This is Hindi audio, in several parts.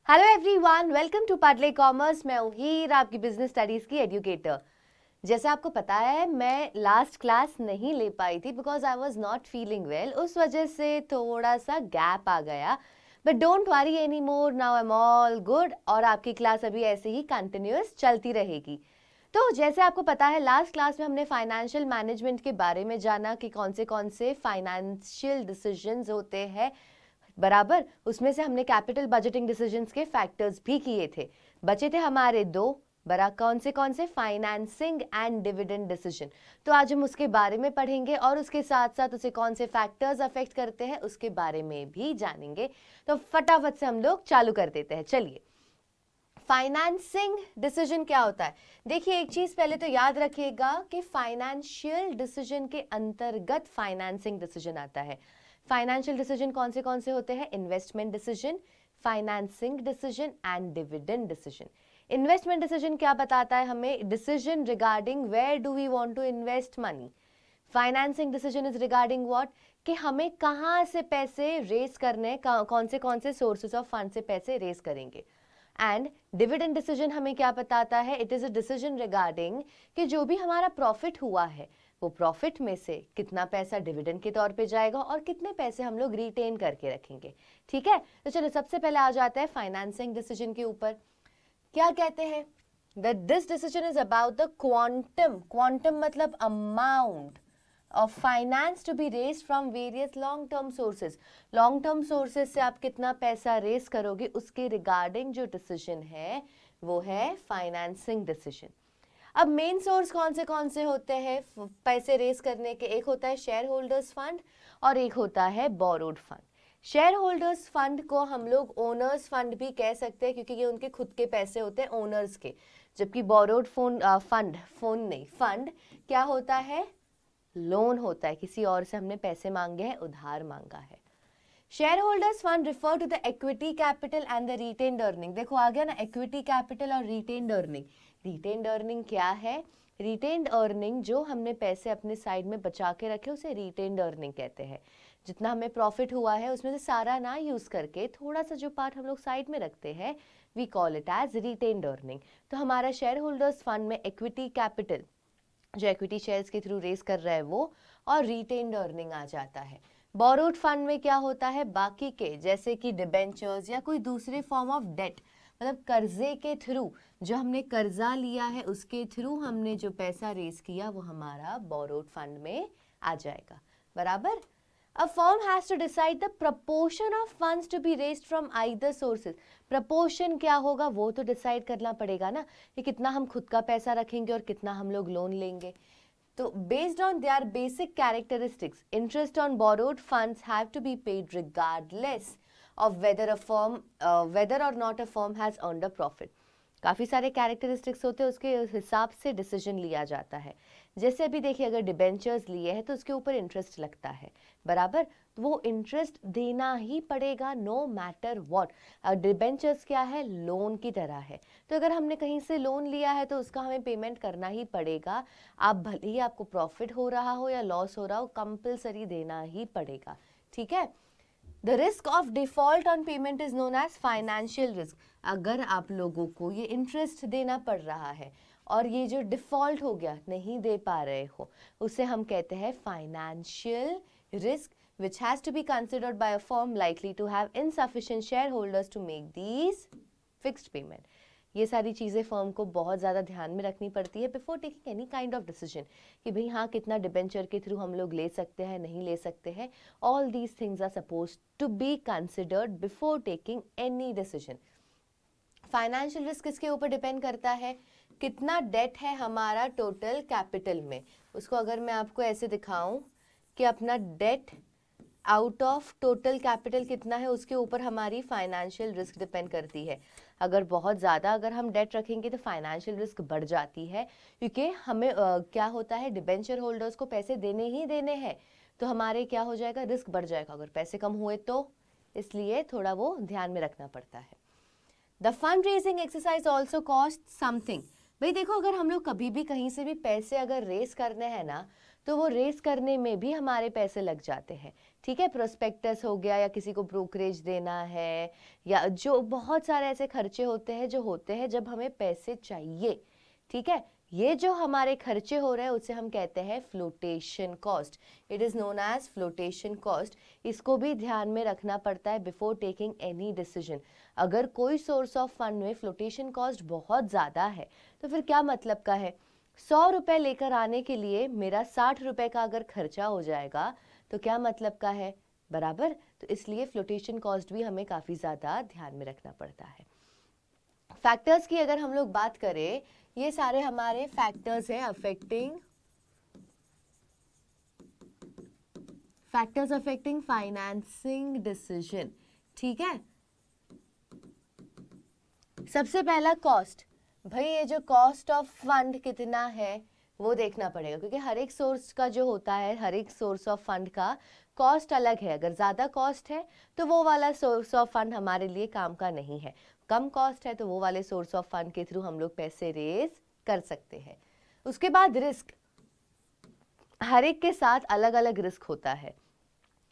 Hello everyone, welcome to Patle commerce. मैं हूँ हीर, आपकी बिजनेस स्टडीज की एजुकेटर। जैसे आपको पता है, मैं लास्ट क्लास नहीं ले पाई थी because I was not feeling well. उस वजह से थोड़ा सा गैप आ गया, but don't worry any more, now I am all good और आपकी क्लास अभी ऐसे ही कंटिन्यूअस चलती रहेगी। तो जैसे आपको पता है, लास्ट क्लास में हमने फाइनेंशियल मैनेजमेंट के बारे में जाना कि कौन से फाइनेंशियल डिसीजंस होते हैं। बराबर, उसमें से हमने कैपिटल बजटिंग डिसीजंस के फैक्टर्स भी किए थे। बचे थे हमारे दो बड़ा, कौन से फाइनेंसिंग एंड डिविडेंड डिसीजन। तो आज हम उसके बारे में पढ़ेंगे और उसके साथ साथ उसे कौन से फैक्टर्स अफेक्ट करते हैं उसके बारे में भी जानेंगे। तो फटाफट से हम लोग चालू कर देते हैं। चलिए, फाइनेंसिंग डिसीजन क्या होता है? देखिए, एक चीज पहले तो याद रखिएगा कि फाइनेंशियल डिसीजन के अंतर्गत फाइनेंसिंग डिसीजन आता है। फाइनेंशियल डिसीजन कौन से होते हैं? Investment decision, financing decision and dividend decision. Investment decision क्या बताता है हमें? Decision regarding where do we want to invest money. Financing decision is regarding what, कि हमें कहाँ से पैसे रेस करने, कौन से सोर्सेज ऑफ फंड से पैसे रेस करेंगे। एंड डिविडेंड डिसीजन हमें क्या बताता है? It is a decision regarding कि जो भी हमारा प्रॉफिट हुआ है, वो प्रॉफिट में से कितना पैसा डिविडेंड के तौर पे जाएगा और कितने पैसे हम लोग रिटेन करके रखेंगे। ठीक है, तो चलो सबसे पहले आ जाते हैं फाइनेंसिंग डिसीजन के ऊपर। क्या कहते हैं? That this decision is about the quantum मतलब amount of finance to be raised from various long term sources। long term sources से आप कितना पैसा रेस करोगे उसके रिगार्डिंग जो डिसीजन है वो है फाइनेंसिंग डिसीजन। अब मेन सोर्स कौन से होते हैं पैसे रेस करने के? एक होता है शेयर होल्डर्स फंड और एक होता है borrowed fund. Share holders fund को हम लोग ओनर्स फंड भी कह सकते हैं क्योंकि ये उनके खुद के पैसे होते हैं ओनर्स के। जबकि बोरोड फंड क्या होता है? लोन होता है, किसी और से हमने पैसे मांगे हैं, उधार मांगा है। Share holders fund refer to the equity capital and the retained earning. देखो आ गया ना, इक्विटी कैपिटल और रिटेन्ड अर्निंग। रिटेन्ड अर्निंग क्या है? रिटेन्ड अर्निंग, जो हमने पैसे अपने साइड में बचा के रखे उसे रिटेन्ड अर्निंग कहते हैं। जितना हमें प्रॉफिट हुआ है उसमें से सारा ना यूज करके थोड़ा सा जो पार्ट हम लोग साइड में रखते हैं, we call it as retained earning. तो हमारा शेयर होल्डर्स फंड में इक्विटी कैपिटल जो इक्विटी शेयर्स के थ्रू रेस कर रहा है वो, और रिटेन्ड अर्निंग आ जाता है। बोरोड फंड में क्या होता है? बाकी के जैसे कि डिबेंचर्स या कोई दूसरे फॉर्म ऑफ डेट, मतलब कर्जे के थ्रू, जो हमने कर्जा लिया है उसके थ्रू हमने जो पैसा रेस किया वो हमारा बोरोड फंड में आ जाएगा। बराबर। A firm has to decide the proportion of funds to be raised from either sources। proportion क्या होगा वो तो डिसाइड करना पड़ेगा ना, कि कितना हम खुद का पैसा रखेंगे और कितना हम लोग लोन लेंगे। तो based on their basic characteristics, interest on borrowed funds have to be paid regardless of whether or not a firm has earned a profit। काफ़ी सारे कैरेक्टरिस्टिक्स होते हैं, उसके हिसाब से डिसीजन लिया जाता है। जैसे अभी देखिए, अगर डिबेंचर्स लिए हैं तो उसके ऊपर इंटरेस्ट लगता है। बराबर, तो वो इंटरेस्ट देना ही पड़ेगा नो मैटर व्हाट। डिबेंचर्स क्या है? लोन की तरह है। तो अगर हमने कहीं से लोन लिया है तो उसका हमें पेमेंट करना ही पड़ेगा। आप भले ही आपको प्रॉफिट हो रहा हो या लॉस हो रहा हो, कंपलसरी देना ही पड़ेगा। ठीक है। The risk of default on payment is known as financial risk. अगर आप लोगों को ये इंटरेस्ट देना पड़ रहा है और ये जो डिफॉल्ट हो गया, नहीं दे पा रहे हो, उसे हम कहते हैं financial risk, which has to be considered by a firm likely to have insufficient shareholders to make these fixed payment। ये सारी चीज़ें फर्म को बहुत ज़्यादा ध्यान में रखनी पड़ती है before taking any kind of decision, कि भाई हाँ, कितना डिबेंचर के थ्रू हम लोग ले सकते हैं, नहीं ले सकते हैं। All these things are suppose to be considered before taking any decision. Financial risk किसके ऊपर डिपेंड करता है? कितना डेट है हमारा टोटल कैपिटल में। उसको अगर मैं आपको ऐसे दिखाऊं कि अपना debt out of total capital कितना है, उसके ऊपर हमारी फाइनेंशियल रिस्क डिपेंड करती है। अगर बहुत ज़्यादा अगर हम डेट रखेंगे तो फाइनेंशियल रिस्क बढ़ जाती है, क्योंकि हमें क्या होता है, डिबेंचर होल्डर्स को पैसे देने ही देने हैं, तो हमारे क्या हो जाएगा, रिस्क बढ़ जाएगा अगर पैसे कम हुए तो। इसलिए थोड़ा वो ध्यान में रखना पड़ता है। The fund raising exercise also cost something. भाई देखो, अगर हम लोग कभी भी कहीं से भी पैसे अगर रेस करने हैं ना, तो वो रेस करने में भी हमारे पैसे लग जाते हैं। ठीक है, प्रोस्पेक्टस हो गया, या किसी को ब्रोकरेज देना है, या जो बहुत सारे ऐसे खर्चे होते हैं जो होते हैं जब हमें पैसे चाहिए। ठीक है, ये जो हमारे खर्चे हो रहे हैं उसे हम कहते हैं flotation cost. It is known as flotation cost. इसको भी ध्यान में रखना पड़ता है बिफोर टेकिंग एनी डिसीजन। अगर कोई सोर्स ऑफ फंड में फ्लोटेशन कॉस्ट बहुत ज़्यादा है तो फिर क्या मतलब का है? 100 रुपये लेकर आने के लिए मेरा 60 रुपये का अगर खर्चा हो जाएगा तो क्या मतलब का है? बराबर। तो इसलिए फ्लोटेशन कॉस्ट भी हमें काफ़ी ज़्यादा ध्यान में रखना पड़ता है। फैक्टर्स की अगर हम लोग बात करें, ये सारे हमारे फैक्टर्स हैं अफेक्टिंग फाइनेंसिंग डिसीजन। ठीक है, सबसे पहला कॉस्ट। भाई ये जो कॉस्ट ऑफ फंड कितना है वो देखना पड़ेगा, क्योंकि हर एक सोर्स का जो होता है, हर एक सोर्स ऑफ फंड का कॉस्ट अलग है। अगर ज़्यादा कॉस्ट है तो वो वाला सोर्स ऑफ फंड हमारे लिए काम का नहीं है, कम कॉस्ट है तो वो वाले सोर्स ऑफ फंड के थ्रू हम लोग पैसे रेज कर सकते हैं। उसके बाद रिस्क, हर एक के साथ अलग अलग रिस्क होता है।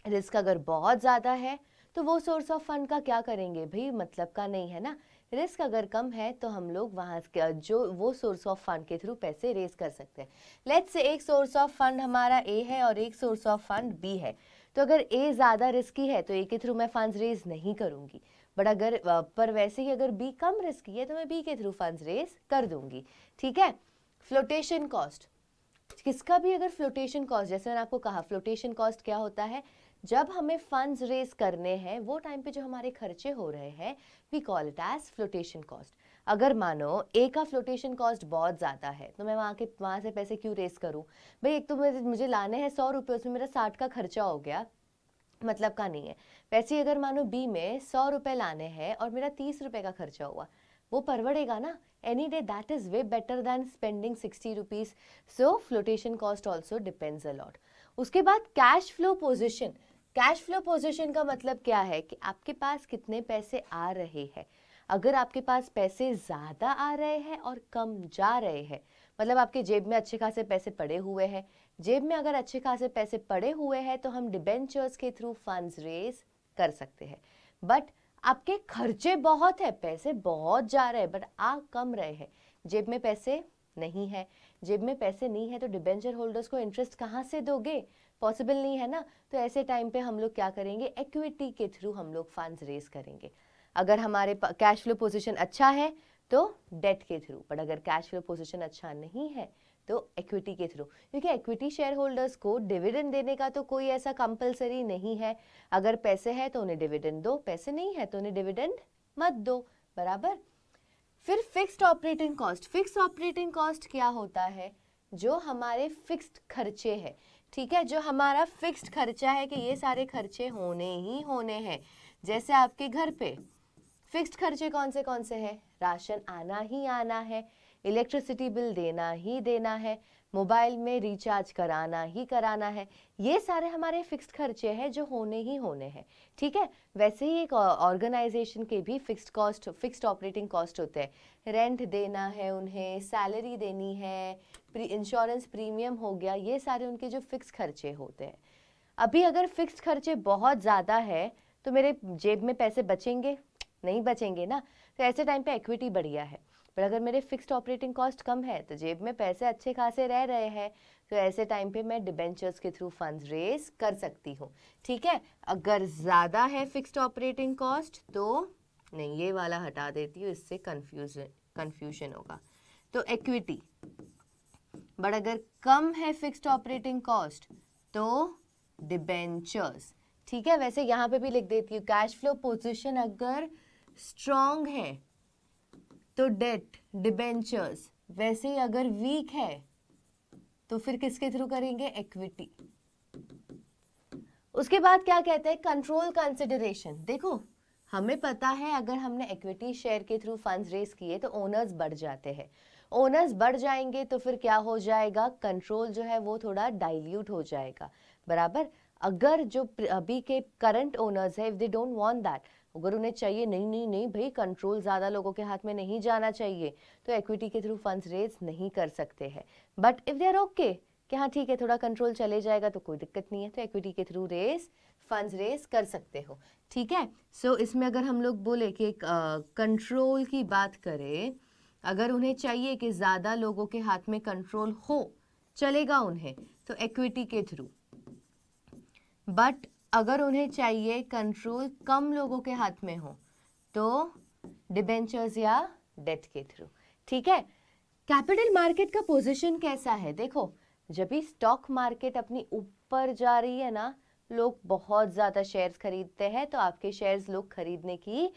रिस्क अगर बहुत ज़्यादा है तो वो सोर्स ऑफ फंड का क्या करेंगे भाई, मतलब का नहीं है ना। रिस्क अगर कम है तो हम लोग वहाँ जो वो सोर्स ऑफ फंड के थ्रू पैसे रेज कर सकते हैं। लेट्स से एक सोर्स ऑफ फंड हमारा ए है और एक सोर्स ऑफ फंड बी है, तो अगर ए ज़्यादा रिस्की है तो ए के थ्रू मैं फंड्स रेज नहीं करूँगी, बट अगर पर वैसे ही अगर बी कम रिस्की है तो मैं बी के थ्रू फंड्स रेज कर दूंगी। ठीक है, फ्लोटेशन कॉस्ट, किसका भी अगर फ्लोटेशन कॉस्ट, जैसे मैंने आपको कहा फ्लोटेशन कॉस्ट क्या होता है, जब हमें फंड्स रेज करने हैं वो टाइम पे जो हमारे खर्चे हो रहे हैं we call it as flotation cost. अगर मानो ए का फ्लोटेशन कॉस्ट बहुत ज़्यादा है तो मैं वहाँ से पैसे क्यों रेज करूँ भाई? एक तो मुझे लाने हैं 100 रुपये, उसमें मेरा 60 का खर्चा हो गया, मतलब का नहीं है। वैसे अगर मानो बी में 100 रुपये लाने हैं और मेरा 30 रुपये का खर्चा हुआ, वो परवड़ेगा ना any day, that is way better than spending 60 rupees. So flotation cost also depends a lot. उसके बाद cash flow position. Cash flow position का मतलब क्या है कि आपके पास कितने पैसे आ रहे हैं। अगर आपके पास पैसे ज़्यादा आ रहे हैं और कम जा रहे हैं, मतलब आपके जेब में अच्छे खासे पैसे पड़े हुए हैं, जेब में अगर अच्छे खासे पैसे पड़े हुए हैं तो हम डिबेंचर्स के थ्रू फंड्स रेज कर सकते हैं। बट आपके खर्चे बहुत है, पैसे बहुत जा रहे हैं बट आ कम रहे हैं, जेब में पैसे नहीं है। जेब में पैसे नहीं है तो डिबेंचर होल्डर्स को इंटरेस्ट कहाँ से दोगे? पॉसिबल नहीं है ना। तो ऐसे टाइम पे हम लोग क्या करेंगे, इक्विटी के थ्रू हम लोग फंड्स रेज करेंगे। अगर हमारे कैश फ्लो पोजीशन अच्छा है तो डेट के थ्रू, बट अगर कैश फ्लो पोजीशन अच्छा नहीं है तो इक्विटी के थ्रू, क्योंकि इक्विटी शेयर होल्डर्स को डिविडेंड देने का तो कोई ऐसा कंपलसरी नहीं है। अगर पैसे है तो उन्हें डिविडेंड दो, पैसे नहीं है तो उन्हें डिविडेंड मत दो, बराबर। फिर fixed operating cost. Fixed operating cost क्या होता है? जो हमारे फिक्स्ड खर्चे हैं, ठीक है, जो हमारा फिक्स्ड खर्चा है कि ये सारे खर्चे होने ही होने हैं। जैसे आपके घर पे फिक्स्ड खर्चे कौन से हैं? राशन आना ही आना है, इलेक्ट्रिसिटी बिल देना ही देना है, मोबाइल में रिचार्ज कराना ही कराना है। ये सारे हमारे फिक्स्ड खर्चे हैं जो होने ही होने हैं। ठीक है, वैसे ही एक ऑर्गेनाइजेशन के भी फिक्स्ड ऑपरेटिंग कॉस्ट होते हैं। रेंट देना है उन्हें, सैलरी देनी है, इंश्योरेंस प्रीमियम हो गया, ये सारे उनके जो फिक्स खर्चे होते हैं। अभी अगर फिक्स्ड खर्चे बहुत ज़्यादा है तो मेरे जेब में पैसे बचेंगे? नहीं बचेंगे ना। तो ऐसे टाइम पे इक्विटी बढ़िया है। पर अगर मेरे फिक्स्ड ऑपरेटिंग कॉस्ट कम है तो जेब में पैसे अच्छे खासे रह रहे हैं, तो ऐसे टाइम पे मैं डिबेंचर्स के थ्रू फंड्स रेज कर सकती हूँ। ठीक है, अगर ज़्यादा है फिक्स्ड ऑपरेटिंग कॉस्ट तो नहीं, ये वाला हटा देती हूँ, इससे कन्फ्यूजन होगा। तो इक्विटी, बट अगर कम है फिक्स्ड ऑपरेटिंग कॉस्ट तो डिबेंचर्स। ठीक है, वैसे यहाँ पे भी लिख देती हूँ, कैश फ्लो पोजीशन अगर स्ट्रॉन्ग है तो डेट डिबेंचर्स, वैसे ही अगर वीक है तो फिर किसके थ्रू करेंगे? इक्विटी। उसके बाद क्या कहते हैं, कंट्रोल कंसिडरेशन। देखो हमें पता है अगर हमने इक्विटी शेयर के थ्रू फंड्स रेज किए तो ओनर्स बढ़ जाते हैं। ओनर्स बढ़ जाएंगे तो फिर क्या हो जाएगा, कंट्रोल जो है वो थोड़ा डाइल्यूट हो जाएगा, बराबर। अगर जो अभी के करंट ओनर्स है, if they don't want that, अगर उन्हें चाहिए नहीं नहीं नहीं भाई कंट्रोल ज़्यादा लोगों के हाथ में नहीं जाना चाहिए, तो इक्विटी के थ्रू फंड्स रेज नहीं कर सकते हैं। But if they are okay, कि हाँ ठीक है थोड़ा कंट्रोल चले जाएगा तो कोई दिक्कत नहीं है, तो इक्विटी के थ्रू फंड्स रेस कर सकते हो, ठीक है। सो इसमें अगर हम लोग बोले कि कंट्रोल की बात करें, अगर उन्हें चाहिए कि ज़्यादा लोगों के हाथ में कंट्रोल हो, चलेगा उन्हें तो इक्विटी के थ्रू, बट अगर उन्हें चाहिए कंट्रोल कम लोगों के हाथ में हो तो डिबेंचर्स या डेट के थ्रू, ठीक है। कैपिटल मार्केट का पोजीशन कैसा है, देखो जब भी स्टॉक मार्केट अपनी ऊपर जा रही है ना, लोग बहुत ज़्यादा शेयर्स खरीदते हैं, तो आपके शेयर्स लोग खरीदने की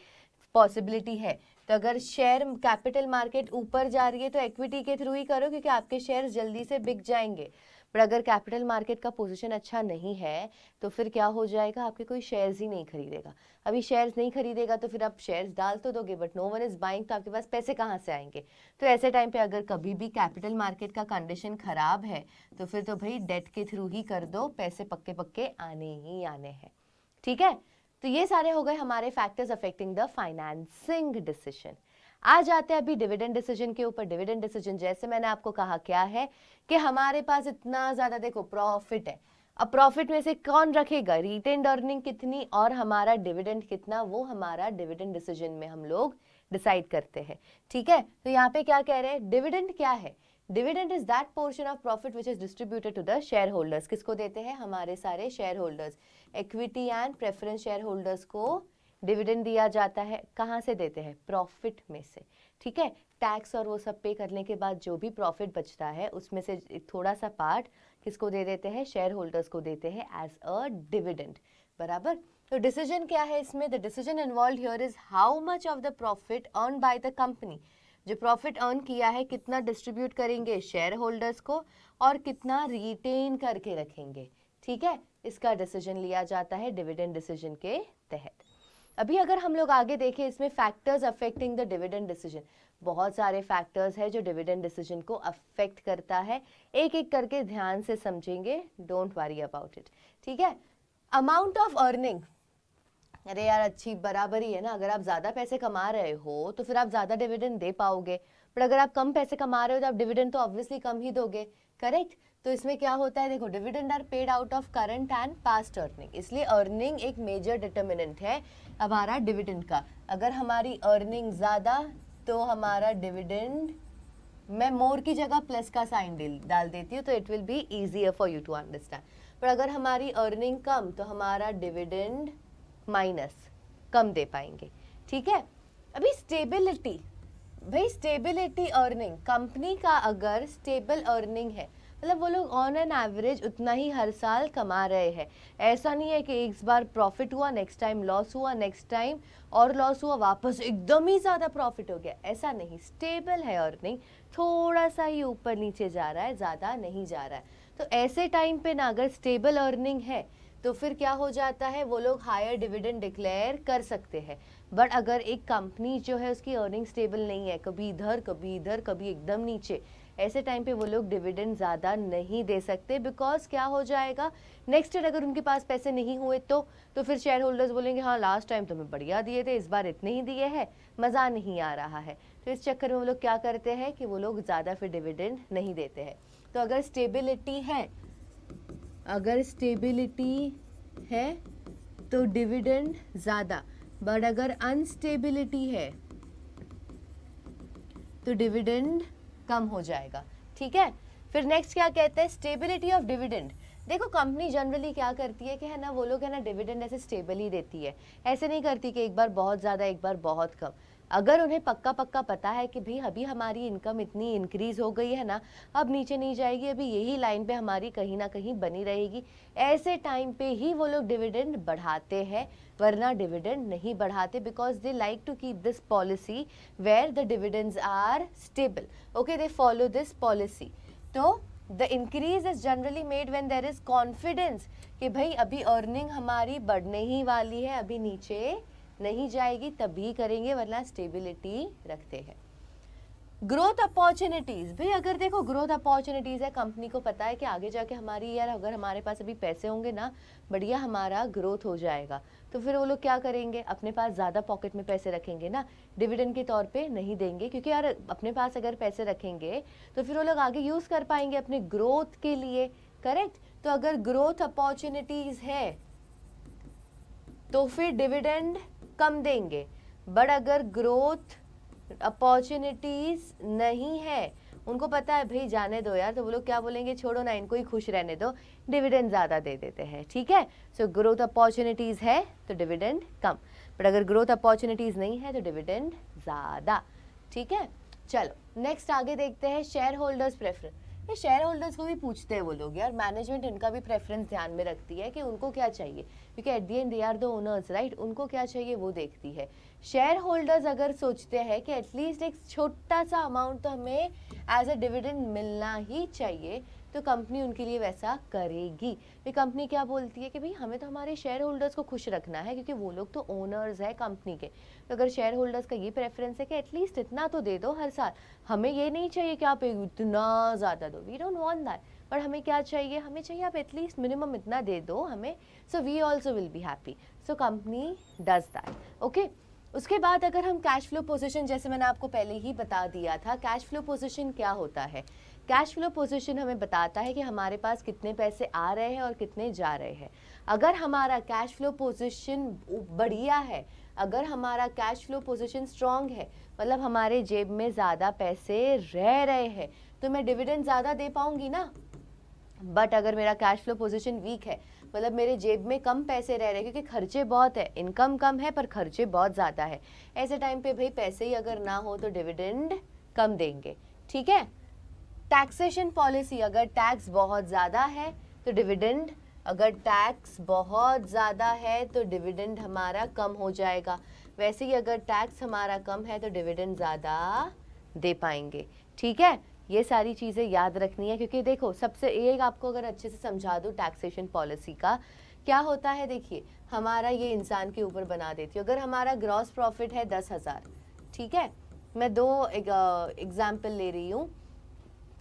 पॉसिबिलिटी है। तो अगर शेयर कैपिटल मार्केट ऊपर जा रही है तो इक्विटी के थ्रू ही करो, क्योंकि आपके शेयर्स जल्दी से बिक जाएंगे। पर अगर कैपिटल मार्केट का पोजीशन अच्छा नहीं है तो फिर क्या हो जाएगा, आपके कोई शेयर्स ही नहीं खरीदेगा। अभी शेयर्स नहीं खरीदेगा तो फिर आप शेयर्स डाल तो दोगे, but no one is buying, तो आपके पास पैसे कहाँ से आएंगे। तो ऐसे टाइम पे अगर कभी भी कैपिटल मार्केट का कंडीशन खराब है तो फिर तो भाई डेट के थ्रू ही कर दो, पैसे पक्के पक्के आने ही आने हैं, ठीक है। तो ये सारे हो गए हमारे factors affecting the financing decision. आ जाते हैं अभी डिविडेंड डिसीजन के ऊपर। डिविडेंड डिसीजन जैसे मैंने आपको कहा क्या है कि हमारे पास इतना ज्यादा देखो प्रॉफिट है, अब प्रॉफिट में से कौन रखेगा, रिटेन्ड अर्निंग कितनी और हमारा डिविडेंड कितना, वो हमारा डिविडेंड डिसीजन में हम लोग डिसाइड करते हैं, ठीक है। तो यहाँ पे क्या कह रहे हैं, डिविडेंड क्या है, dividend is that portion of profit which is distributed to the share holders. किसको देते हैं, हमारे सारे share holders, equity and preference share holders को डिविडेंड दिया जाता है। कहाँ से देते हैं, प्रॉफिट में से, ठीक है। टैक्स और वो सब पे करने के बाद जो भी प्रॉफिट बचता है उसमें से थोड़ा सा पार्ट किसको दे देते हैं, शेयर होल्डर्स को देते हैं एज अ डिविडेंड, बराबर। तो डिसीजन क्या है इसमें, the decision involve here is how much of the profit earn by the company, जो प्रॉफिट अर्न किया है कितना डिस्ट्रीब्यूट करेंगे शेयर होल्डर्स को और कितना रिटेन करके रखेंगे, ठीक है। इसका डिसीजन लिया जाता है डिविडेंड डिसीजन के तहत। अभी अगर हम लोग आगे देखें इसमें factors affecting the dividend decision, बहुत सारे फैक्टर्स है जो डिविडेंड डिसीजन को अफेक्ट करता है, एक एक करके ध्यान से समझेंगे, डोंट वरी अबाउट इट, ठीक है। अमाउंट ऑफ अर्निंग, अरे यार अच्छी बराबरी है ना, अगर आप ज्यादा पैसे कमा रहे हो तो फिर आप ज्यादा डिविडेंड दे पाओगे, पर अगर आप कम पैसे कमा रहे हो तो आप डिविडेंड तो ऑब्वियसली कम ही दोगे, करेक्ट। तो इसमें क्या होता है, देखो dividend are paid out of current and past earning, इसलिए अर्निंग एक मेजर डिटर्मिनेंट है हमारा डिविडेंड का। अगर हमारी अर्निंग ज्यादा तो हमारा डिविडेंड, मैं मोर की जगह प्लस का साइन डाल देती हूँ तो it will be easier for you to understand. पर अगर हमारी अर्निंग कम तो हमारा डिविडेंड माइनस, कम दे पाएंगे, ठीक है। अभी स्टेबिलिटी, भाई स्टेबिलिटी अर्निंग, कंपनी का अगर स्टेबल अर्निंग है मतलब वो लोग ऑन एन एवरेज उतना ही हर साल कमा रहे हैं, ऐसा नहीं है कि एक बार प्रॉफिट हुआ नेक्स्ट टाइम लॉस हुआ, नेक्स्ट टाइम और लॉस हुआ वापस एकदम ही ज़्यादा प्रॉफिट हो गया, ऐसा नहीं, स्टेबल है अर्निंग, थोड़ा सा ही ऊपर नीचे जा रहा है, ज़्यादा नहीं जा रहा है। तो ऐसे टाइम पे ना अगर स्टेबल अर्निंग है तो फिर क्या हो जाता है, वो लोग हायर डिविडेंड डिक्लेयर कर सकते हैं। बट अगर एक कंपनी जो है उसकी अर्निंग स्टेबल नहीं है, कभी इधर कभी इधर कभी एकदम नीचे, ऐसे टाइम पे वो लोग डिविडेंड ज़्यादा नहीं दे सकते, बिकॉज क्या हो जाएगा, नेक्स्ट ईयर अगर उनके पास पैसे नहीं हुए तो फिर शेयर होल्डर्स बोलेंगे हाँ लास्ट टाइम तो हमें बढ़िया दिए थे, इस बार इतने ही दिए हैं, मज़ा नहीं आ रहा है। तो इस चक्कर में वो लोग क्या करते हैं कि वो लोग ज़्यादा फिर डिविडेंड नहीं देते हैं। तो अगर स्टेबिलिटी है, अगर स्टेबिलिटी है तो डिविडेंड ज़्यादा, बट अगर अनस्टेबिलिटी है तो डिविडेंड कम हो जाएगा, ठीक है। फिर नेक्स्ट क्या कहते हैं, स्टेबिलिटी ऑफ डिविडेंड। देखो कंपनी जनरली क्या करती है कि है ना, वो लोग है ना डिविडेंड ऐसे स्टेबल ही देती है, ऐसे नहीं करती कि एक बार बहुत ज़्यादा एक बार बहुत कम। अगर उन्हें पक्का पक्का पता है कि भाई अभी हमारी इनकम इतनी इंक्रीज हो गई है ना, अब नीचे नहीं जाएगी, अभी यही लाइन पे हमारी कहीं ना कहीं बनी रहेगी, ऐसे टाइम पे ही वो लोग डिविडेंड बढ़ाते हैं, वरना डिविडेंड नहीं बढ़ाते, because they like to keep this policy where the dividends are stable, okay, they follow this policy. तो the increase is generally made when there is confidence कि भाई अभी अर्निंग हमारी बढ़ने ही वाली है, अभी नीचे नहीं जाएगी, तभी करेंगे, वरना स्टेबिलिटी रखते हैं। ग्रोथ अपॉर्चुनिटीज भाई, अगर देखो ग्रोथ अपॉर्चुनिटीज है, कंपनी को पता है कि आगे जाके हमारी यार अगर हमारे पास अभी पैसे होंगे ना, बढ़िया हमारा ग्रोथ हो जाएगा, तो फिर वो लोग क्या करेंगे, अपने पास ज़्यादा पॉकेट में पैसे रखेंगे ना, डिविडेंड के तौर पे नहीं देंगे, क्योंकि यार अपने पास अगर पैसे रखेंगे तो फिर वो लोग आगे यूज़ कर पाएंगे अपने ग्रोथ के लिए, करेक्ट। तो अगर ग्रोथ अपॉर्चुनिटीज है तो फिर डिविडेंड कम देंगे, बट अगर ग्रोथ अपॉर्चुनिटीज नहीं है, उनको पता है भाई जाने दो यार, तो वो लोग क्या बोलेंगे, छोड़ो ना, इनको ही खुश रहने दो, डिविडेंड ज़्यादा दे देते हैं, ठीक है। सो ग्रोथ अपॉर्चुनिटीज़ है तो डिविडेंड कम, बट अगर ग्रोथ अपॉर्चुनिटीज़ नहीं है तो डिविडेंड ज़्यादा, ठीक है। चलो नेक्स्ट आगे देखते हैं, शेयर होल्डर्स प्रेफरेंस। ये शेयर होल्डर्स को भी पूछते हैं वो लोग यार, मैनेजमेंट इनका भी प्रेफरेंस ध्यान में रखती है कि उनको क्या चाहिए, क्योंकि at the end they are the owners, right, उनको क्या चाहिए वो देखती है। शेयर होल्डर्स अगर सोचते हैं कि एटलीस्ट एक छोटा सा अमाउंट तो हमें एज अ डिविडेंड मिलना ही चाहिए, तो कंपनी उनके लिए वैसा करेगी। फिर कंपनी क्या बोलती है कि भाई हमें तो हमारे शेयर होल्डर्स को खुश रखना है, क्योंकि वो लोग तो ओनर्स है कंपनी के। तो अगर शेयर होल्डर्स का ये प्रेफरेंस है कि एटलीस्ट इतना तो दे दो हर साल, हमें ये नहीं चाहिए कि आप इतना ज़्यादा दो, वी डोंट वांट दैट, पर हमें क्या चाहिए, हमें चाहिए आप एटलीस्ट मिनिमम इतना दे दो हमें, so we also will be happy, so company does that, okay. उसके बाद अगर हम कैश फ्लो पोजीशन, जैसे मैंने आपको पहले ही बता दिया था, कैश फ्लो पोजीशन क्या होता है, कैश फ्लो पोजीशन हमें बताता है कि हमारे पास कितने पैसे आ रहे हैं और कितने जा रहे हैं। अगर हमारा कैश फ्लो पोजीशन बढ़िया है, अगर हमारा कैश फ्लो पोजीशन स्ट्रांग है, मतलब हमारे जेब में ज़्यादा पैसे रह रहे हैं, तो मैं डिविडेंड ज़्यादा दे पाऊंगी ना। बट अगर मेरा कैश फ्लो पोजीशन वीक है, मतलब मेरे जेब में कम पैसे रह रहे हैं, क्योंकि खर्चे बहुत है, इनकम कम है पर खर्चे बहुत ज़्यादा है, ऐसे टाइम पे भाई पैसे ही अगर ना हो तो डिविडेंड कम देंगे, ठीक है। टैक्सेशन पॉलिसी, अगर टैक्स बहुत ज़्यादा है तो डिविडेंड, अगर टैक्स बहुत ज़्यादा है तो डिविडेंड हमारा कम हो जाएगा, वैसे ही अगर टैक्स हमारा कम है तो डिविडेंड ज़्यादा दे पाएंगे, ठीक है। ये सारी चीज़ें याद रखनी है, क्योंकि देखो सबसे एक आपको अगर अच्छे से समझा दूँ टैक्सेशन पॉलिसी का क्या होता है, देखिए हमारा ये इंसान के ऊपर बना देती है। अगर हमारा ग्रॉस प्रॉफिट है 10,000, ठीक है, मैं दो एग्जाम्पल ले रही हूँ।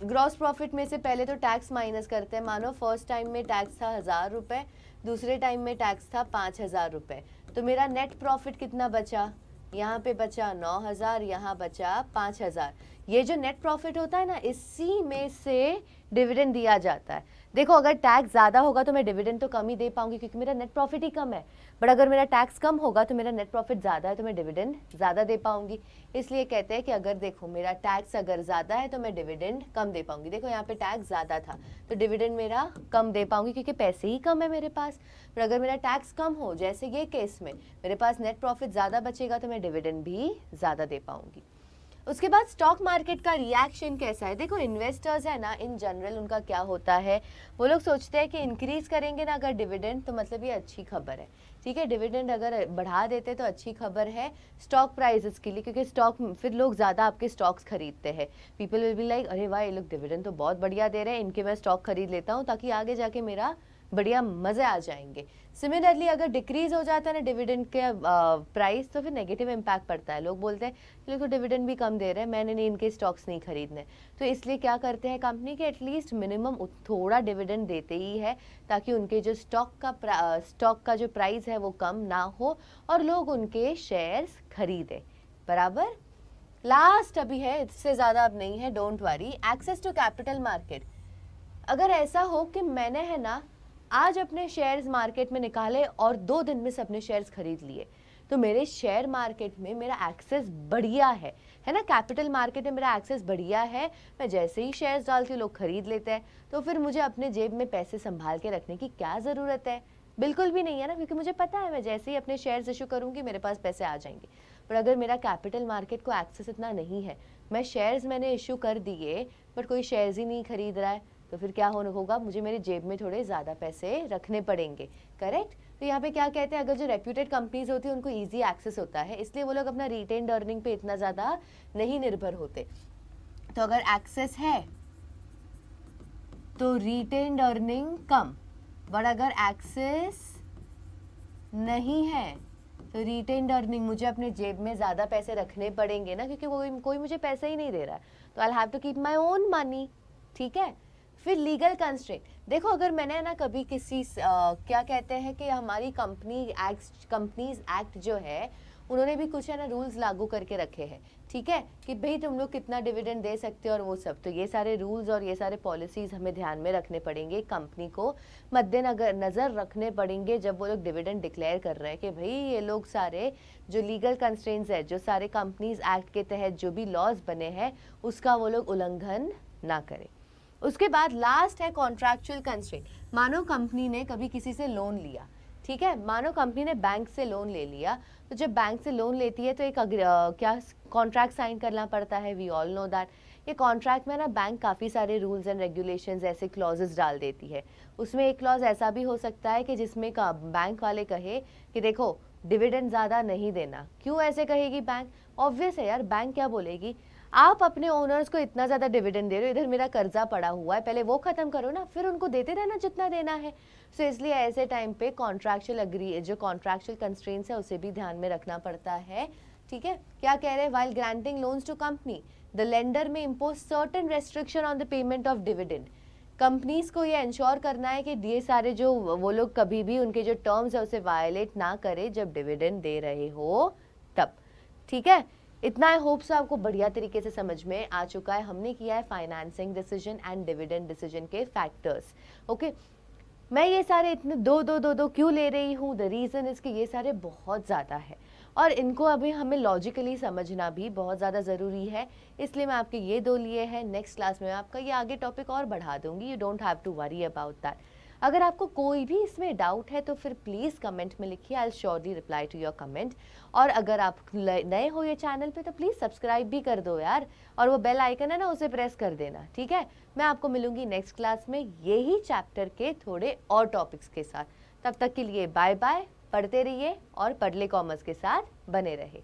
ग्रॉस प्रॉफिट में से पहले तो टैक्स माइनस करते हैं, मानो फर्स्ट टाइम में टैक्स था 1,000 रुपये, दूसरे टाइम में टैक्स था 5,000 रुपये, तो मेरा नेट प्रॉफिट कितना बचा, यहाँ पे बचा 9,000, यहाँ बचा 5,000। ये जो नेट प्रॉफिट होता है ना, इसी में से डिविडेंड दिया जाता है। देखो अगर टैक्स ज़्यादा होगा तो मैं डिविडेंड तो कम ही दे पाऊंगी, क्योंकि मेरा नेट प्रॉफिट ही कम है, बट अगर मेरा टैक्स कम होगा तो मेरा नेट प्रॉफिट ज़्यादा है तो मैं डिविडेंड ज़्यादा दे पाऊंगी। इसलिए कहते हैं कि अगर देखो मेरा टैक्स अगर ज़्यादा है तो मैं डिविडेंड कम दे पाऊंगी। देखो यहाँ पे टैक्स ज़्यादा था तो डिविडेंड मेरा कम दे पाऊंगी, क्योंकि पैसे ही कम है मेरे पास। पर अगर मेरा टैक्स कम हो, जैसे ये केस में मेरे पास नेट प्रॉफिट ज़्यादा बचेगा, तो मैं डिविडेंड भी ज़्यादा दे पाऊंगी। उसके बाद स्टॉक मार्केट का रिएक्शन कैसा है, देखो इन्वेस्टर्स है ना, इन जनरल उनका क्या होता है, वो लोग सोचते हैं कि इंक्रीज करेंगे ना अगर डिविडेंड, तो मतलब ये अच्छी खबर है, ठीक है, डिविडेंड अगर बढ़ा देते तो अच्छी खबर है स्टॉक प्राइसेस के लिए, क्योंकि स्टॉक फिर लोग ज़्यादा आपके स्टॉक्स खरीदते हैं। पीपल विल बी लाइक, अरे वाह ये लोग डिविडेंड तो बहुत बढ़िया दे रहे हैं, इनके मैं स्टॉक खरीद लेता हूँ ताकि आगे जाके मेरा बढ़िया मज़े आ जाएंगे। सिमिलरली अगर डिक्रीज हो जाता है ना डिविडेंड के प्राइस, तो फिर नेगेटिव इम्पैक्ट पड़ता है, लोग बोलते हैं ये लोग तो डिविडेंड भी कम दे रहे हैं, मैंने नहीं इनके स्टॉक्स नहीं खरीदने। तो इसलिए क्या करते हैं कंपनी के, एटलीस्ट मिनिमम थोड़ा डिविडेंड देते ही है, ताकि उनके जो स्टॉक का जो प्राइस है वो कम ना हो और लोग उनके शेयर्स खरीदें, बराबर। लास्ट अभी है, इससे ज़्यादा अब नहीं है, don't worry. Access to capital market, अगर ऐसा हो कि मैंने है ना आज अपने शेयर्स मार्केट में निकाले और 2 दिन में से अपने शेयर्स खरीद लिए, तो मेरे शेयर मार्केट में मेरा एक्सेस बढ़िया है ना, कैपिटल मार्केट में मेरा एक्सेस बढ़िया है, मैं जैसे ही शेयर्स डालती हूँ लोग खरीद लेते हैं, तो फिर मुझे अपने जेब में पैसे संभाल के रखने की क्या ज़रूरत है, बिल्कुल भी नहीं है ना, क्योंकि मुझे पता है मैं जैसे ही अपने शेयर्स इशू करूँगी मेरे पास पैसे आ जाएंगे। पर अगर मेरा कैपिटल मार्केट को एक्सेस इतना नहीं है, मैं शेयर्स मैंने इशू कर दिए बट कोई शेयर्स ही नहीं खरीद रहा है, तो फिर क्या होगा, मुझे मेरे जेब में थोड़े ज़्यादा पैसे रखने पड़ेंगे, करेक्ट। तो यहाँ पे क्या कहते हैं, अगर जो रेप्यूटेड कंपनीज होती है उनको इजी एक्सेस होता है, इसलिए वो लोग अपना रिटेन्ड अर्निंग पे इतना ज़्यादा नहीं निर्भर होते। तो अगर एक्सेस है तो रिटेन्ड अर्निंग कम, बट अगर एक्सेस नहीं है तो रिटेन्ड अर्निंग, मुझे अपने जेब में ज़्यादा पैसे रखने पड़ेंगे ना, क्योंकि कोई मुझे पैसे ही नहीं दे रहा है, तो I have to keep my own money, ठीक है। फिर लीगल कंस्ट्रेंट, देखो अगर मैंने ना कभी किसी क्या कहते हैं कि हमारी कंपनीज एक्ट जो है, उन्होंने भी कुछ है ना रूल्स लागू करके रखे हैं, ठीक है, कि भाई तुम लोग कितना डिविडेंड दे सकते हो और वो सब, तो ये सारे रूल्स और ये सारे पॉलिसीज हमें ध्यान में रखने पड़ेंगे, कंपनी को मद्देनजर रखने पड़ेंगे जब वो लोग डिविडेंड डिक्लेयर कर रहे हैं कि भाई ये लोग सारे जो लीगल कंस्ट्रेंट्स है, जो सारे कंपनीज एक्ट के तहत जो भी लॉज बने हैं, उसका वो लोग उल्लंघन ना करें। उसके बाद लास्ट है कॉन्ट्रैक्चुअल कंस्ट्रेंट। मानो कंपनी ने कभी किसी से लोन लिया, ठीक है, मानो कंपनी ने बैंक से लोन ले लिया, तो जब बैंक से लोन लेती है तो एक क्या कॉन्ट्रैक्ट साइन करना पड़ता है, वी ऑल नो दैट। ये कॉन्ट्रैक्ट में ना बैंक काफ़ी सारे रूल्स एंड रेगुलेशंस ऐसे क्लॉजेस डाल देती है। उसमें एक क्लॉज ऐसा भी हो सकता है कि जिसमें बैंक वाले कहे कि देखो डिविडेंड ज़्यादा नहीं देना। क्यों ऐसे कहेगी बैंक? ऑब्वियस है यार, बैंक क्या बोलेगी, आप अपने ओनर्स को इतना ज़्यादा डिविडेंड दे रहे हो, इधर मेरा कर्जा पड़ा हुआ है, पहले वो ख़त्म करो ना, फिर उनको देते रहना जितना देना है। सो इसलिए ऐसे टाइम पे जो कॉन्ट्रैक्चुअल कंस्ट्रेंट्स है उसे भी ध्यान में रखना पड़ता है, ठीक है। क्या कह रहे हैं, while granting loans to company the lender may impose certain restriction on the payment of dividend. Companies को ये इंश्योर करना है कि ये सारे जो वो लोग कभी भी उनके जो टर्म्स है उसे वायलेट ना करे जब डिविडेंड दे रहे हो तब, ठीक है। इतना आई होप सो आपको बढ़िया तरीके से समझ में आ चुका है। हमने किया है financing decision and dividend decision के फैक्टर्स, ओके। मैं ये सारे इतने दो क्यों ले रही हूँ, द रीज़न इज कि ये सारे बहुत ज़्यादा है और इनको अभी हमें लॉजिकली समझना भी बहुत ज़्यादा ज़रूरी है, इसलिए मैं आपके ये दो लिए हैं। नेक्स्ट क्लास में मैं आपका ये आगे टॉपिक और बढ़ा दूंगी, you don't have to worry about that. अगर आपको कोई भी इसमें डाउट है तो फिर प्लीज़ कमेंट में लिखिए, I will surely reply to your comment. और अगर आप नए हो ये चैनल पे तो प्लीज़ सब्सक्राइब भी कर दो यार, और वो बेल आइकन है ना उसे प्रेस कर देना, ठीक है। मैं आपको मिलूंगी नेक्स्ट क्लास में यही चैप्टर के थोड़े और टॉपिक्स के साथ। तब तक के लिए बाय बाय, पढ़ते रहिए और पढ़ले कॉमर्स के साथ बने रहे।